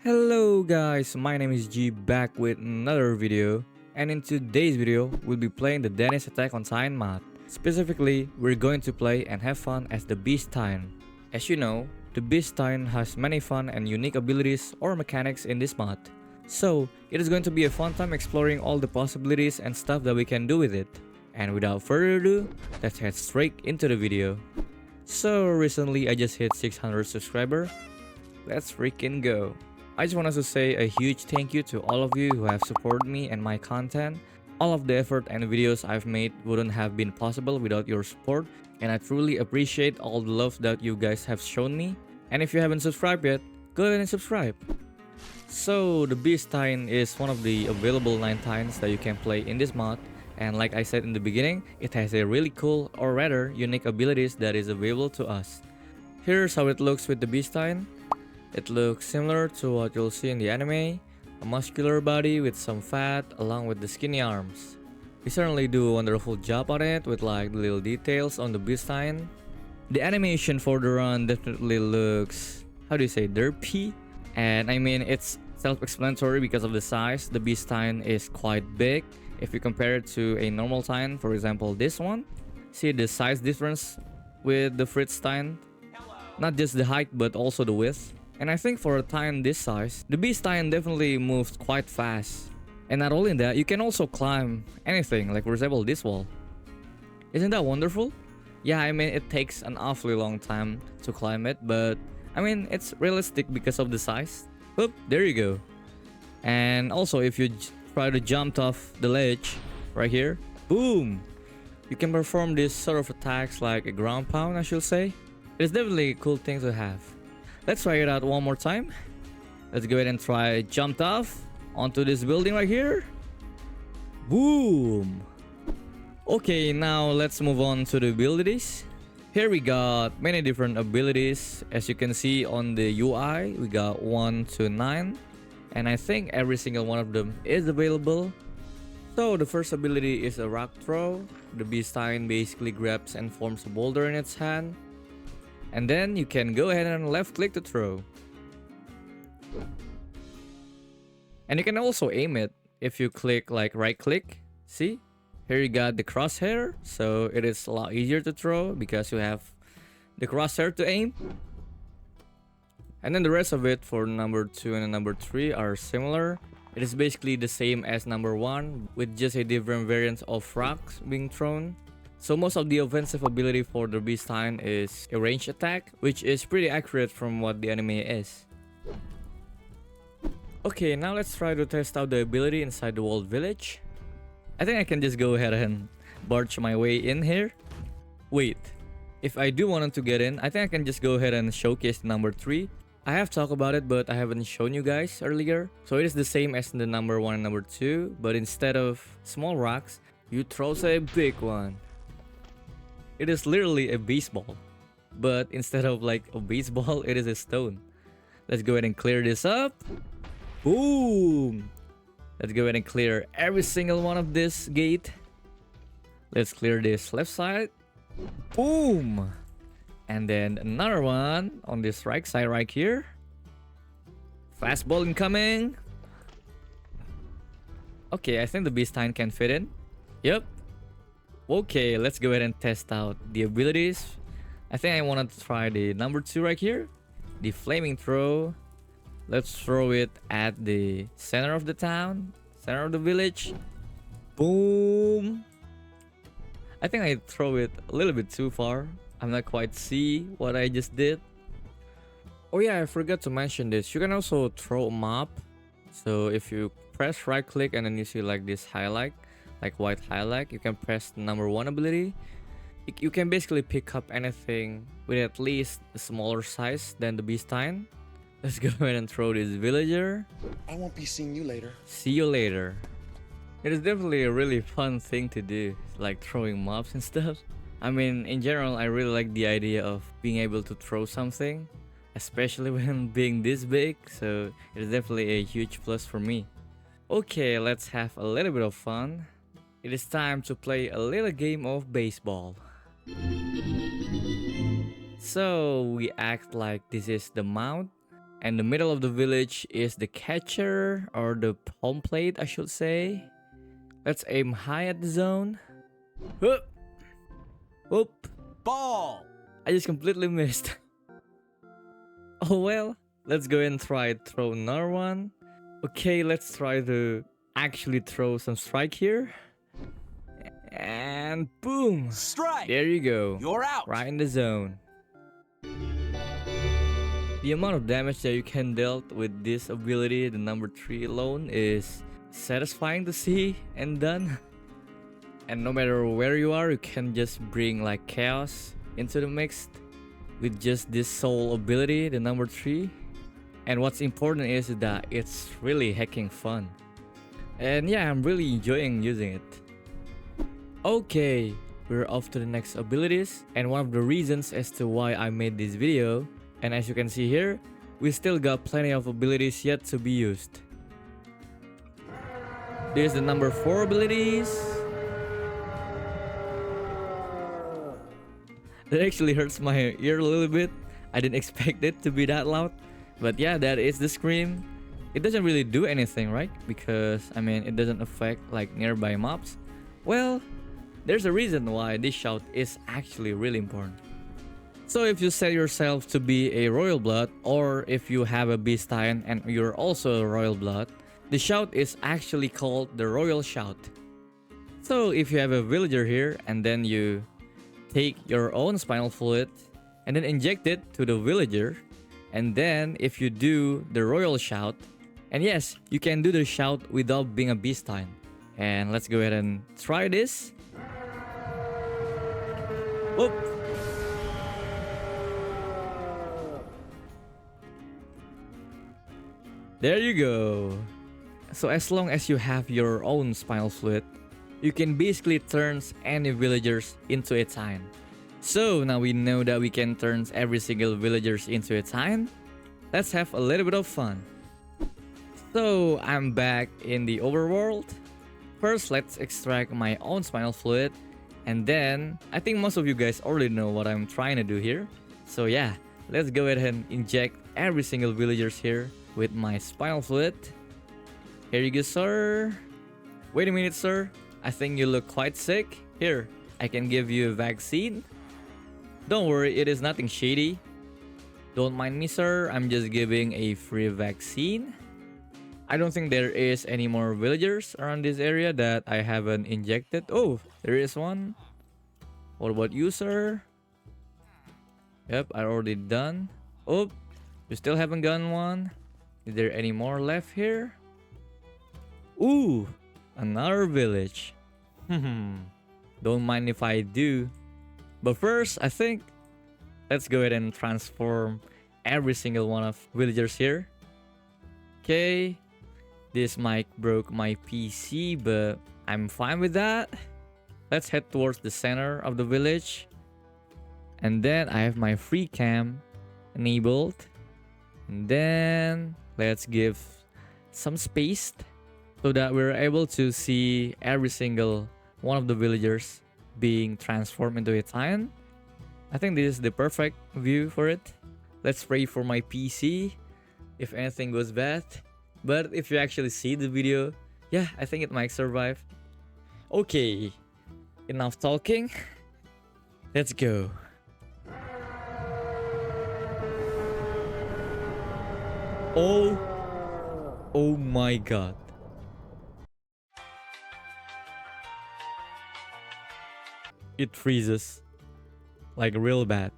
Hello guys, my name is G back with another video, and in today's video we'll be playing the Danish Attack on Titan mod. Specifically, we're going to play and have fun as the Beast Titan. As you know, the Beast Titan has many fun and unique abilities or mechanics in this mod. So, it is going to be a fun time exploring all the possibilities and stuff that we can do with it. And without further ado, let's head straight into the video. So recently I just hit 600 subscribers. Let's freaking go. I just wanted to say a huge thank you to all of you who have supported me and my content. All of the effort and videos I've made wouldn't have been possible without your support, and I truly appreciate all the love that you guys have shown me. And if you haven't subscribed yet, go ahead and subscribe. So the Beast Titan is one of the available 9 Titans that you can play in this mod, and like I said in the beginning, it has a really cool, or rather unique abilities that is available to us. Here's how it looks with the Beast Titan. It looks similar to what you'll see in the anime, a muscular body with some fat along with the skinny arms. They certainly do a wonderful job on it with like the little details on the Beast Titan. The animation for the run definitely looks, how do you say, derpy? And I mean, it's self-explanatory because of the size. The Beast Titan is quite big if you compare it to a normal Titan, for example this one. See the size difference with the Fritz Titan? Not just the height but also the width. And I think for a Titan this size, the Beast Titan definitely moves quite fast. And not only that, you can also climb anything, like for example this wall. Isn't that wonderful? Yeah, I mean it takes an awfully long time to climb it, but I mean it's realistic because of the size. Oop, there you go. And also if you try to jump off the ledge right here, boom! You can perform this sort of attacks like a ground pound, I should say. It's definitely a cool thing to have. Let's try it out one more time. Let's go ahead and try jumped off onto this building right here. Boom! Okay, now let's move on to the abilities. Here we got many different abilities. As you can see on the UI, we got 1 to 9. And I think every single one of them is available. So the first ability is a rock throw. The Beast Titan basically grabs and forms a boulder in its hand. And then you can go ahead and left click to throw. And you can also aim it if you click like right click. See? Here you got the crosshair. So it is a lot easier to throw because you have the crosshair to aim. And then the rest of it for number 2 and number 3 are similar. It is basically the same as number 1 with just a different variant of rocks being thrown. So most of the offensive ability for the Beast Titan is a ranged attack, which is pretty accurate from what the anime is. Okay, now let's try to test out the ability inside the walled village. I think I can just go ahead and barge my way in here. Wait, if I do want to get in, I think I can just go ahead and showcase number 3. I have talked about it, but I haven't shown you guys earlier. So it is the same as the number 1 and number 2, but instead of small rocks, you throw a big one. It is literally a baseball, but instead of like a baseball, it is a stone. Let's go ahead and clear this up. Boom! Let's go ahead and clear every single one of this gate. Let's clear this left side. Boom! And then another one on this right side right here. Fastball incoming. Okay, I think the Beast Titan can fit in. Yep. Okay, let's go ahead and test out the abilities. I think I want to try the number 2 right here. The flaming throw. Let's throw it at the center of the town. Center of the village. Boom. I think I throw it a little bit too far. I'm not quite see what I just did. Oh yeah, I forgot to mention this. You can also throw a mob. So if you press right click and then you see like this highlight, like white highlight, you can press the number 1 ability. You can basically pick up anything with at least a smaller size than the Beast Titan. Let's go ahead and throw this villager. I won't be seeing you later. See you later. It is definitely a really fun thing to do, like throwing mobs and stuff. I mean, in general, I really like the idea of being able to throw something, especially when being this big, so it is definitely a huge plus for me. Okay, let's have a little bit of fun. It is time to play a little game of baseball. So we act like this is the mount And the middle of the village is the catcher or the home plate, I should say. Let's aim high at the zone. Whoop! Whoop! Ball! I just completely missed. Oh well, let's go and try throw another one. Okay, let's try to actually throw some strike here. And boom! Strike! There you go. You're out! Right in the zone. The amount of damage that you can deal with this ability, the number 3 alone, is satisfying to see and done. And no matter where you are, you can just bring like chaos into the mix with just this soul ability, the number 3. And what's important is that it's really hacking fun. And yeah, I'm really enjoying using it. Okay, we're off to the next abilities, and one of the reasons as to why I made this video. And as you can see here, we still got plenty of abilities yet to be used. There's the number 4 abilities. That actually hurts my ear a little bit. I didn't expect it to be that loud. But yeah, that is the scream. It doesn't really do anything, right? Because, I mean, it doesn't affect like nearby mobs. Well, there's a reason why this shout is actually really important. So if you set yourself to be a royal blood, or if you have a beast titan and you're also a royal blood, the shout is actually called the royal shout. So if you have a villager here and then you take your own spinal fluid and then inject it to the villager, and then if you do the royal shout, and yes, you can do the shout without being a beast titan. And let's go ahead and try this. Whoop. There you go. So as long as you have your own spinal fluid, you can basically turn any villagers into a titan. So now we know that we can turn every single villagers into a titan. Let's have a little bit of fun. So I'm back in the overworld. First, let's extract my own spinal fluid. And then, I think most of you guys already know what I'm trying to do here. So yeah, let's go ahead and inject every single villagers here with my spinal fluid. Here you go, sir. Wait a minute, sir. I think you look quite sick. Here, I can give you a vaccine. Don't worry, it is nothing shady. Don't mind me, sir. I'm just giving a free vaccine. I don't think there is any more villagers around this area that I haven't injected. Oh, there is one. What about you, sir? Yep, I already done. Oh, you still haven't gotten one. Is there any more left here? Ooh, another village. Don't mind if I do. But first, I think let's go ahead and transform every single one of villagers here. Okay. This mic broke my PC, but I'm fine with that. Let's head towards the center of the village. And then I have my free cam enabled. And then let's give some space so that we're able to see every single one of the villagers being transformed into a titan. I think this is the perfect view for it. Let's pray for my PC if anything goes bad. But if you actually see the video, yeah, I think it might survive. Okay, enough talking. Let's go. Oh my god. It freezes like real bad.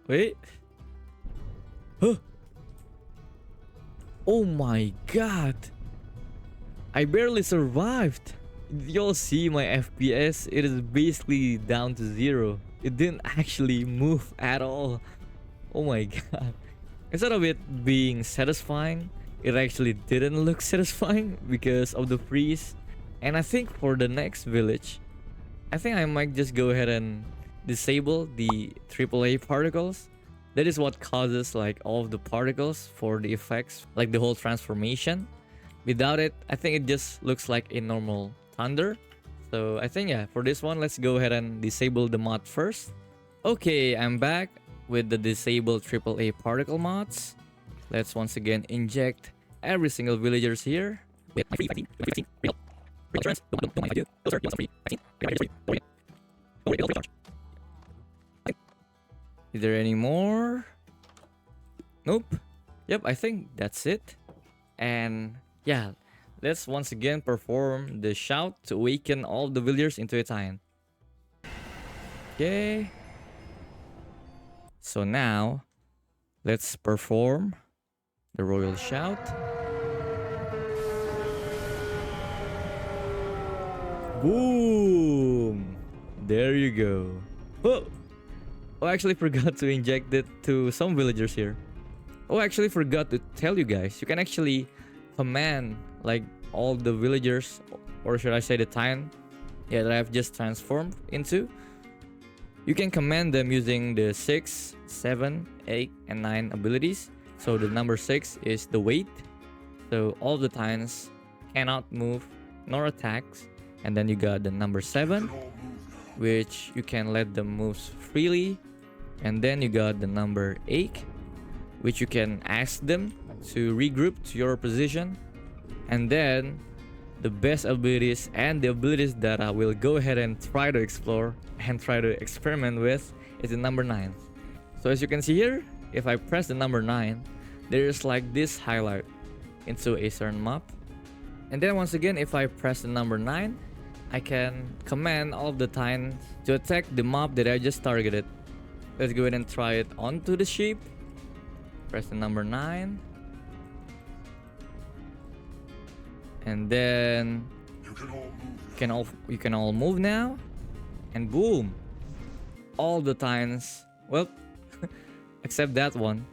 Wait. Oh my god. I barely survived. Y'all see my FPS? It is basically down to 0. It didn't actually move at all. Oh my god. Instead of it being satisfying, it actually didn't look satisfying because of the freeze. And I think for the next village, I think I might just go ahead and disable the AAA particles. That is what causes like all of the particles for the effects, like the whole transformation. Without it, I think it just looks like a normal thunder. So I think yeah, for this one, let's go ahead and disable the mod first. Okay, I'm back with the disabled AAA particle mods. Let's once again inject every single villagers here. With my free vaccine, real insurance, don't mind if I do. Sir, you want some free vaccine? Don't recharge. Is there any more? Nope. Yep, I think that's it. And yeah, let's once again perform the shout to awaken all the villagers into a time. Okay. So now, let's perform the royal shout. Boom! There you go. Oh! Oh, I actually forgot to inject it to some villagers here. Oh, I actually forgot to tell you guys. You can actually command like all the villagers, or should I say the time, yeah, that I've just transformed into. You can command them using the 6, 7, 8, and 9 abilities. So the number 6 is the weight. So all the titans cannot move nor attacks. And then you got the number 7, which you can let them move freely. And then you got the number 8, which you can ask them to regroup to your position. And then the best abilities and the abilities that I will go ahead and try to explore and try to experiment with is the number 9. So as you can see here, if I press the number 9, there's like this highlight into a certain map. And then once again, if I press the number 9, I can command all of the titans to attack the mob that I just targeted. Let's go ahead and try it onto the sheep. Press the number 9. And then you can all move now. And boom. All the titans, well, except that one,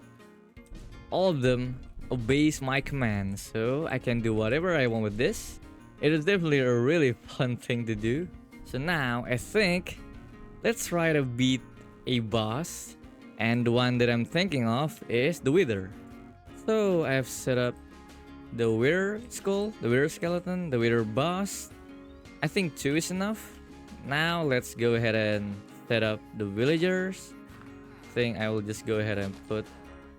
all of them obeys my commands. So I can do whatever I want with this. It is definitely a really fun thing to do. So now I think let's try to beat a boss. And the one that I'm thinking of is the Wither. So I have set up the Wither skull, the Wither skeleton, the Wither boss. I think 2 is enough. Now let's go ahead and set up the villagers. I think I will just go ahead and put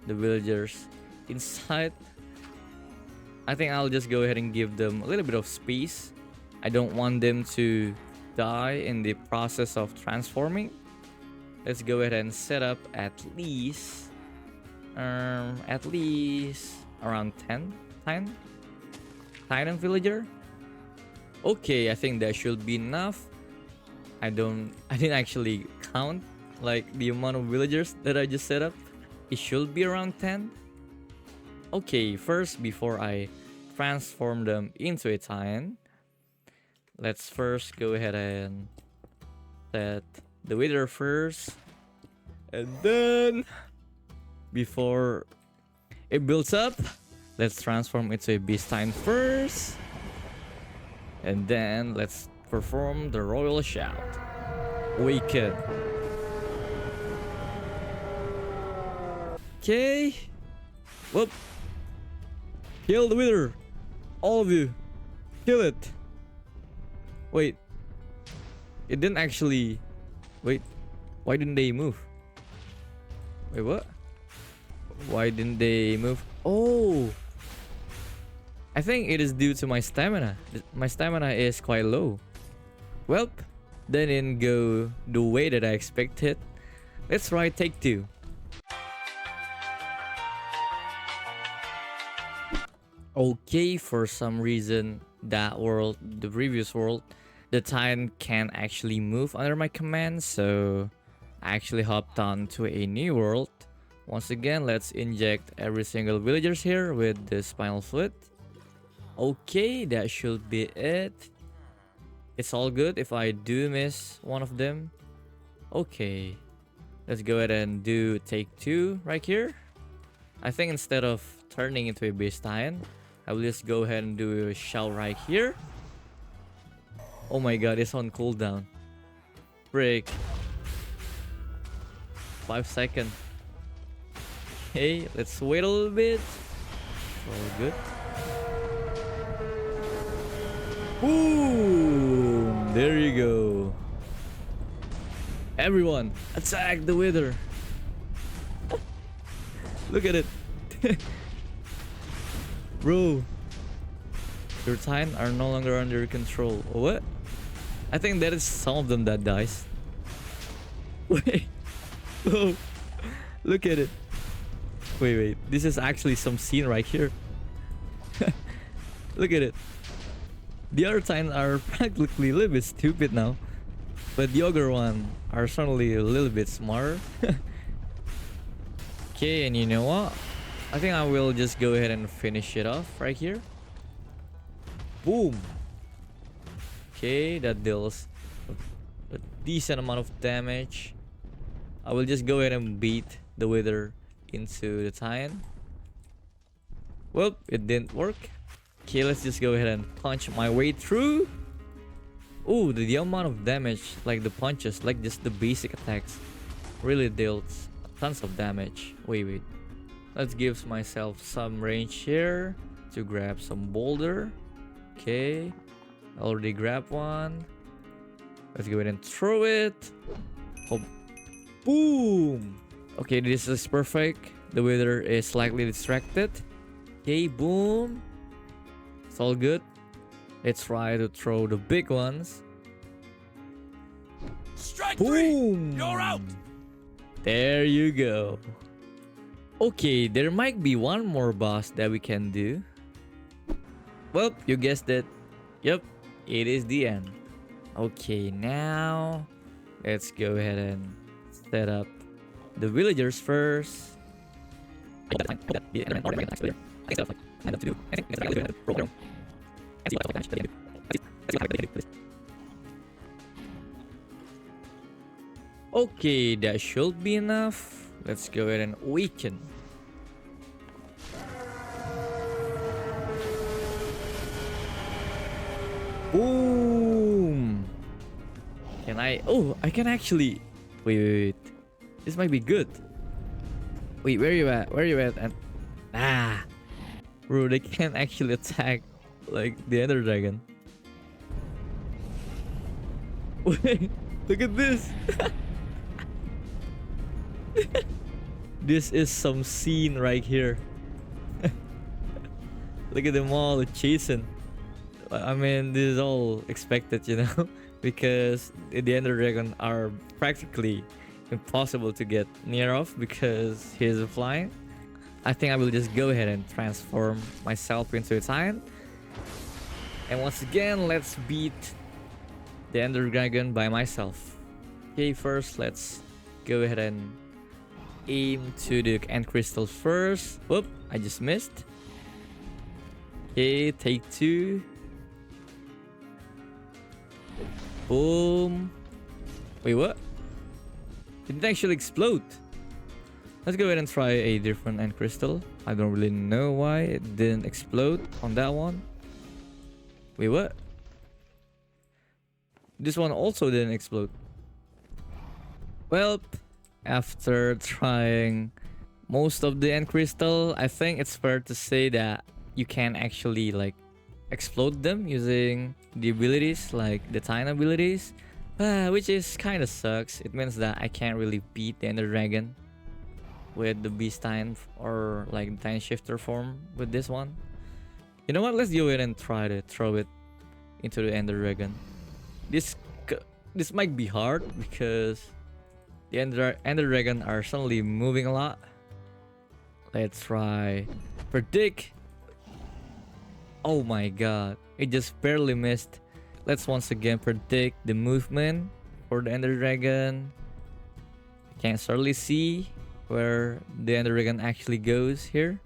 the villagers inside. I think I'll just go ahead and give them a little bit of space. I don't want them to die in the process of transforming. Let's go ahead and set up at least around 10 Titan villager. Okay, I think that should be enough. I didn't actually count like the amount of villagers that I just set up. It should be around 10. Okay, first before I transform them into a Titan, let's first go ahead and set the Wither first. And then before it builds up, let's transform into a Beast Titan first. And then let's perform the royal shout. Awaken. Okay. Whoop. Kill the Wither. All of you. Kill it. Wait. It didn't actually... Wait. Why didn't they move? Wait, what? Why didn't they move? Oh! I think it is due to my stamina. My stamina is quite low. Well, that didn't go the way that I expected. Let's try take 2. Okay, for some reason, that world, the previous world, the Titan can't actually move under my command, so I actually hopped on to a new world. Once again, let's inject every single villagers here with the Spinal fluid. Okay, that should be it. It's all good if I do miss one of them. Okay, let's go ahead and do take 2 right here. I think instead of turning into a Beast Titan, I will just go ahead and do a shout right here. Oh my god, it's on cooldown. Break. 5 seconds. Hey, let's wait a little bit. All good. Boom! There you go. Everyone, attack the wither. Look at it. Bro, your Titan are no longer under control. What? I think that is some of them that dies. Wait. Oh, look at it. Wait. This is actually some scene right here. Look at it. The other Titans are practically a little bit stupid now. But the other one are certainly a little bit smarter. Okay, and you know what? I think I will just go ahead and finish it off right here. Boom. Okay, that deals a decent amount of damage. I will just go ahead and beat the wither into the Titan. Well, it didn't work. Okay, let's just go ahead and punch my way through. Oh, the amount of damage, like the punches, like just the basic attacks, really deals tons of damage. Wait. Let's give myself some range here to grab some boulder. Okay, already grabbed one. Let's go ahead and throw it. Oh, boom. Okay, this is perfect. The wither is slightly distracted. Okay, boom. It's all good. Let's try to throw the big ones. Strike Boom! 3! You're out! There you go. Okay, there might be one more boss that we can do. Well, you guessed it. Yep, it is the end. Okay, now let's go ahead and set up the villagers first. Okay, that should be enough. Let's go ahead and weaken. Boom! Can I? Oh, I can actually. Wait. This might be good. Wait, where you at? Where you at? And bro, they can't actually attack like the Ender Dragon. Wait, look at this. This is some scene right here. Look at them all chasing. I mean, this is all expected, you know, because the Ender Dragon are practically impossible to get near of because he's flying. I think I will just go ahead and transform myself into a Titan. And once again, let's beat the Ender Dragon by myself. Okay, first let's go ahead and aim to the end crystal first. Whoop, I just missed. Okay, take 2. Boom. Wait, what? It didn't actually explode. Let's go ahead and try a different end crystal. I don't really know why it didn't explode on that one. Wait, what? This one also didn't explode. Well, after trying most of the end crystal, I think it's fair to say that you can actually like explode them using the abilities, like the Titan abilities, which is kind of sucks. It means that I can't really beat the Ender Dragon with the Beast Titan or like the Titan Shifter form with this one. You know what? Let's go ahead and try to throw it into the Ender Dragon. This might be hard because the Ender Dragon are suddenly moving a lot. Let's try predict. Oh my god, it just barely missed. Let's once again predict the movement for the Ender Dragon. I can certainly see where the Ender Dragon actually goes here.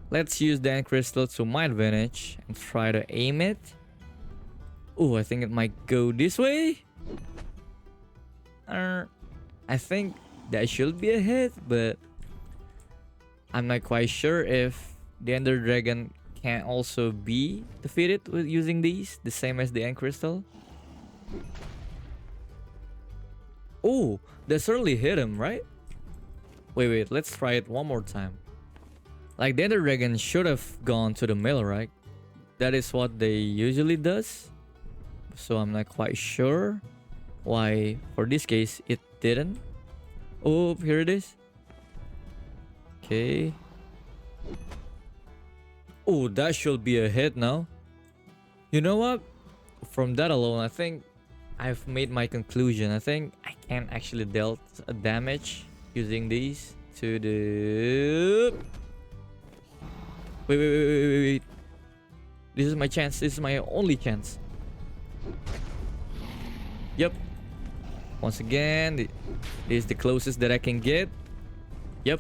Let's use the End Crystal to my advantage and try to aim it. Oh, I think it might go this way. I think that should be a hit, but I'm not quite sure if the Ender Dragon can also be defeated with using these, the same as the End Crystal. Oh, that certainly hit him, right? Wait, let's try it one more time. Like the Ender Dragon should have gone to the middle, right? That is what they usually does. So I'm not quite sure why for this case it didn't. Oh, here it is. Okay. Oh, that should be a hit now. You know what? From that alone, I think I've made my conclusion. I think I can actually dealt a damage using these to the... Wait. This is my chance. This is my only chance. Yep. Once again, this is the closest that I can get. Yep.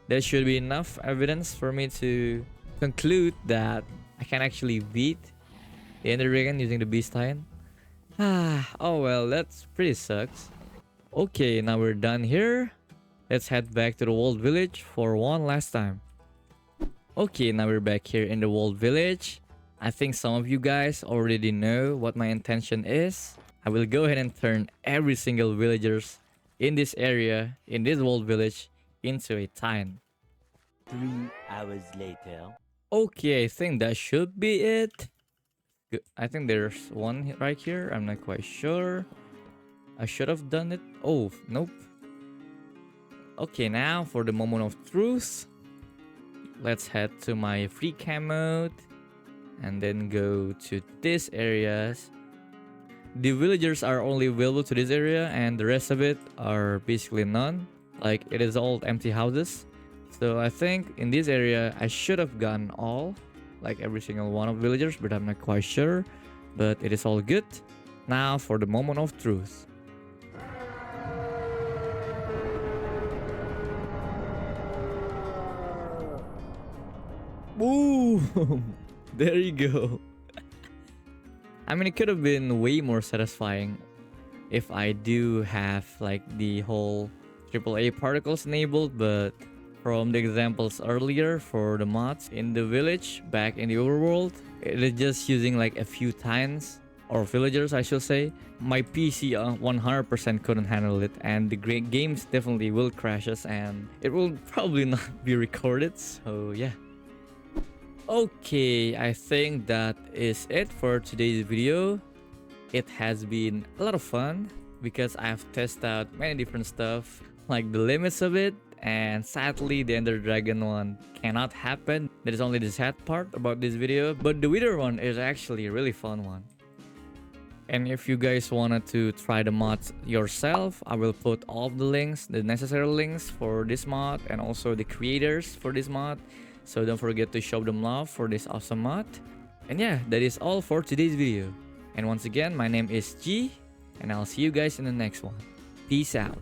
That should be enough evidence for me to conclude that I can actually beat the Ender Dragon using the Beast Titan. Oh well, that's pretty sucks. Okay, now we're done here. Let's head back to the Walled Village for one last time. Okay, now we're back here in the Walled Village. I think some of you guys already know what my intention is. I will go ahead and turn every single villagers in this area, in this Walled Village, into a Titan. 3 hours later. Okay, I think that should be it. I think there's one right here. I'm not quite sure. I should have done it. Oh, nope. Okay, now for the moment of truth. Let's head to my free cam mode and then go to this areas. The villagers are only available to this area and the rest of it are basically none. Like it is all empty houses. So I think in this area I should have gotten all, like every single one of villagers, but I'm not quite sure. But it is all good. Now for the moment of truth. Boom! There you go. I mean, it could have been way more satisfying if I do have like the whole AAA particles enabled, but from the examples earlier for the mods in the village back in the overworld, it is just using like a few titans or villagers, I should say. My PC 100% couldn't handle it, and the great games definitely will crash us, and it will probably not be recorded. So yeah. Okay, I think that is it for today's video. It has been a lot of fun because I've tested out many different stuff, like the limits of it, and sadly the Ender Dragon one cannot happen. That is only the sad part about this video, but the Wither one is actually a really fun one. And if you guys wanted to try the mods yourself, I will put all of the links, the necessary links for this mod and also the creators for this mod. So don't forget to show them love for this awesome mod. And yeah, that is all for today's video. And once again, my name is G, and I'll see you guys in the next one. Peace out.